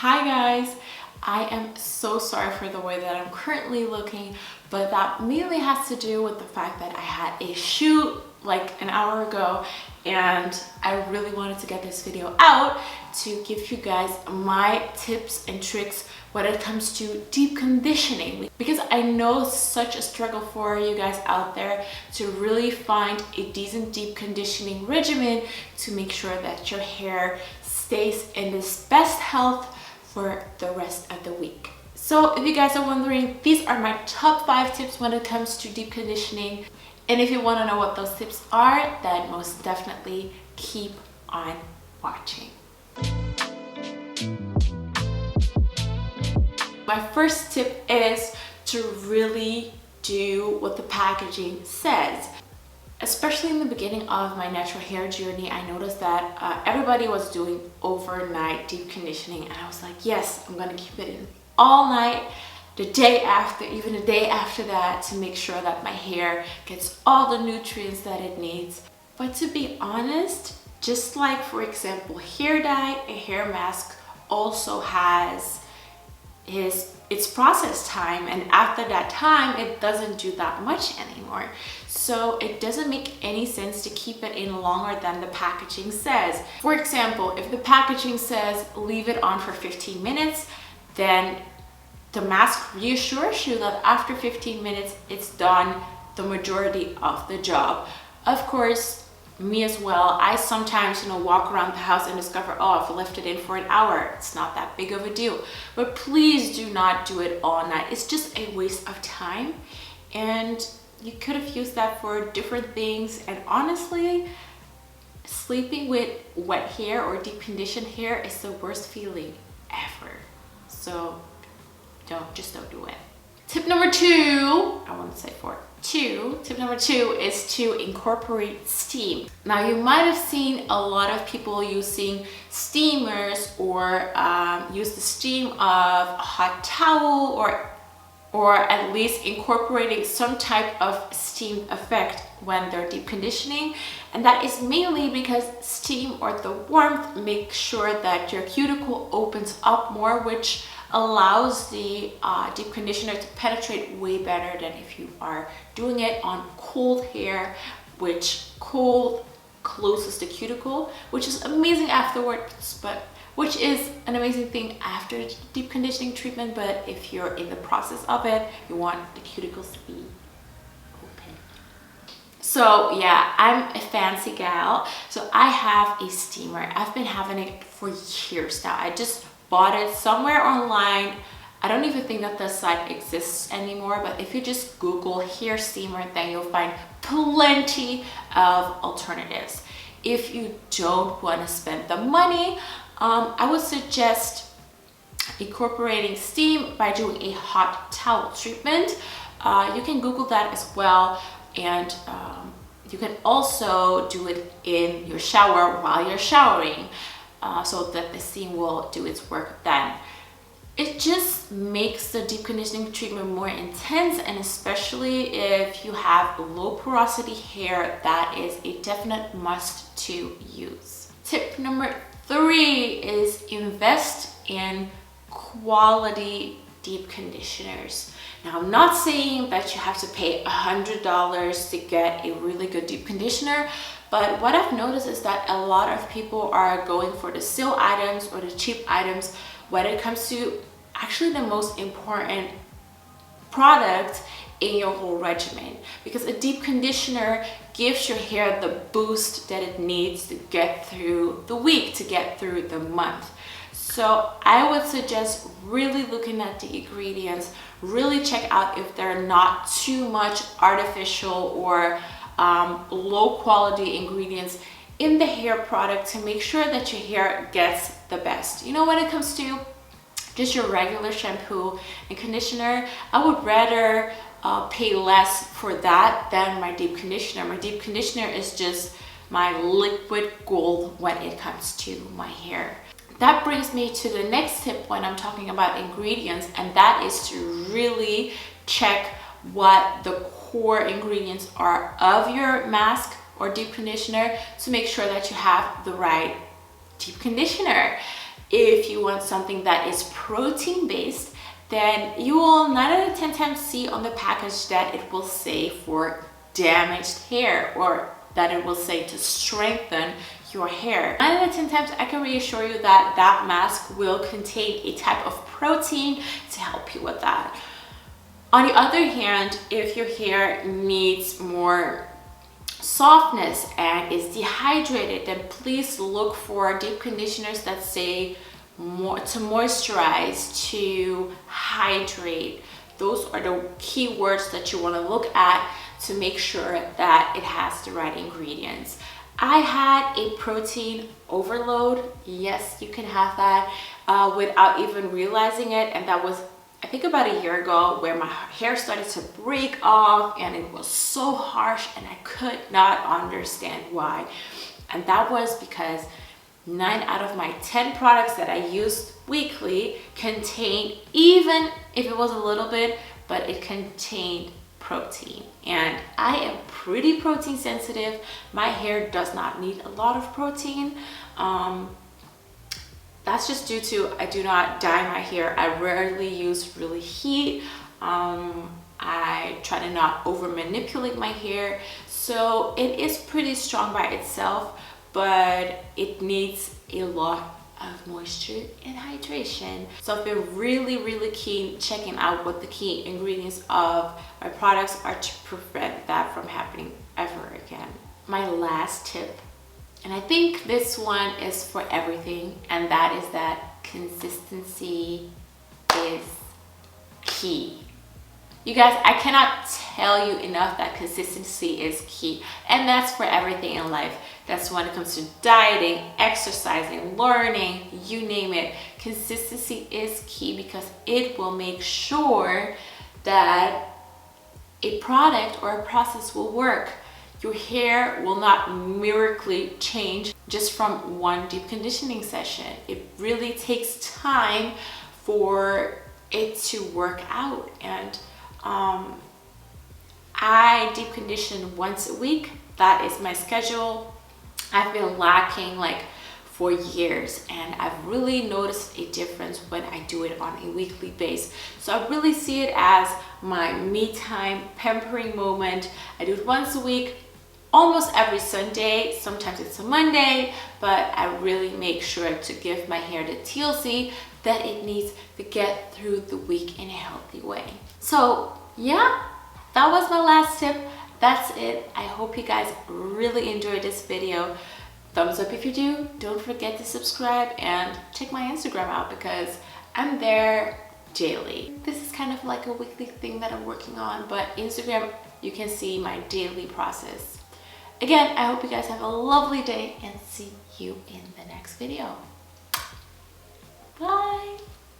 Hi guys, I am so sorry for the way that I'm currently looking, but that mainly has to do with the fact that I had a shoot like an hour ago and I really wanted to get this video out to give you guys my tips and tricks when it comes to deep conditioning, because I know it's such a struggle for you guys out there to really find a decent deep conditioning regimen to make sure that your hair stays in its best health for the rest of the week. So if you guys are wondering, these are my top 5 tips when it comes to deep conditioning. And if you want to know what those tips are, then most definitely keep on watching. My first tip is to really do what the packaging says. Especially in the beginning of my natural hair journey, I noticed that everybody was doing overnight deep conditioning, and I was like, yes, I'm gonna keep it in all night, the day after, even the day after that, to make sure that my hair gets all the nutrients that it needs. But to be honest, just like, for example, hair dye, a hair mask also has its process time, and after that time it doesn't do that much anymore. So it doesn't make any sense to keep it in longer than the packaging says. For example, if the packaging says leave it on for 15 minutes, then the mask reassures you that after 15 minutes it's done the majority of the job. Of course, me as well, I sometimes walk around the house and discover, oh, I've left it in for an hour. It's not that big of a deal. But please do not do it all night. It's just a waste of time, and you could have used that for different things. And honestly, sleeping with wet hair or deep conditioned hair is the worst feeling ever. So just don't do it. Tip number 2, I want to say 4. Tip number 2 is to incorporate steam. Now, you might have seen a lot of people using steamers or use the steam of a hot towel, or at least incorporating some type of steam effect when they're deep conditioning. And that is mainly because steam or the warmth makes sure that your cuticle opens up more, which allows the deep conditioner to penetrate way better than if you are doing it on cold hair, which cold closes the cuticle, which is amazing afterwards, but which is an amazing thing after deep conditioning treatment. But if you're in the process of it, you want the cuticles to be open. So yeah, I'm a fancy gal, so I have a steamer. I've been having it for years now. I just bought it somewhere online. I don't even think that the site exists anymore, but if you just Google hair steamer, then you'll find plenty of alternatives. If you don't want to spend the money, I would suggest incorporating steam by doing a hot towel treatment. You can Google that as well, and you can also do it in your shower while you're showering, so that the steam will do its work then. It just makes the deep conditioning treatment more intense, and especially if you have low porosity hair, that is a definite must to use. Tip number 3 is invest in quality deep conditioners. Now, I'm not saying that you have to pay $100 to get a really good deep conditioner, but what I've noticed is that a lot of people are going for the sale items or the cheap items when it comes to actually the most important product in your whole regimen, because a deep conditioner gives your hair the boost that it needs to get through the week, to get through the month. So I would suggest really looking at the ingredients, really check out if they're not too much artificial or low quality ingredients in the hair product, to make sure that your hair gets the best. When it comes to just your regular shampoo and conditioner, I would rather pay less for that than my deep conditioner. My deep conditioner is just my liquid gold when it comes to my hair. That brings me to the next tip when I'm talking about ingredients, and that is to really check what the core ingredients are of your mask or deep conditioner to make sure that you have the right deep conditioner. If you want something that is protein based, then you will 9 out of 10 times see on the package that it will say for damaged hair, or that it will say to strengthen your hair. 9 out of 10 times I can reassure you that that mask will contain a type of protein to help you with that. On the other hand, if your hair needs more softness and is dehydrated, then please look for deep conditioners that say more to moisturize, to hydrate. Those are the key words that you want to look at to make sure that it has the right ingredients. I had a protein overload. Yes, you can have that without even realizing it, and that was, I think, about a year ago, where my hair started to break off and it was so harsh and I could not understand why. And that was because 9 out of my 10 products that I used weekly contained, even if it was a little bit, but it contained protein. And I am pretty protein sensitive. My hair does not need a lot of protein. That's just due to I do not dye my hair. I rarely use really heat. I try to not over manipulate my hair. So it is pretty strong by itself, but it needs a lot of moisture and hydration. So I've been really keen checking out what the key ingredients of my products are to prevent that from happening ever again. My last tip, and I think this one is for everything, and that is that consistency is key. You guys, I cannot tell you enough that consistency is key, and that's for everything in life. That's when it comes to dieting, exercising, learning, you name it. Consistency is key because it will make sure that a product or a process will work. Your hair will not miraculously change just from one deep conditioning session. It really takes time for it to work out. And I deep condition once a week. That is my schedule. I've been lacking like for years, and I've really noticed a difference when I do it on a weekly basis. So I really see it as my me time pampering moment. I do it once a week, almost every Sunday. Sometimes it's a Monday, but I really make sure to give my hair the TLC that it needs to get through the week in a healthy way. So yeah, that was my last tip. That's it. I hope you guys really enjoyed this video. Thumbs up if you do. Don't forget to subscribe and check my Instagram out because I'm there daily. This is kind of like a weekly thing that I'm working on, but Instagram, you can see my daily process. Again, I hope you guys have a lovely day and see you in the next video. Bye.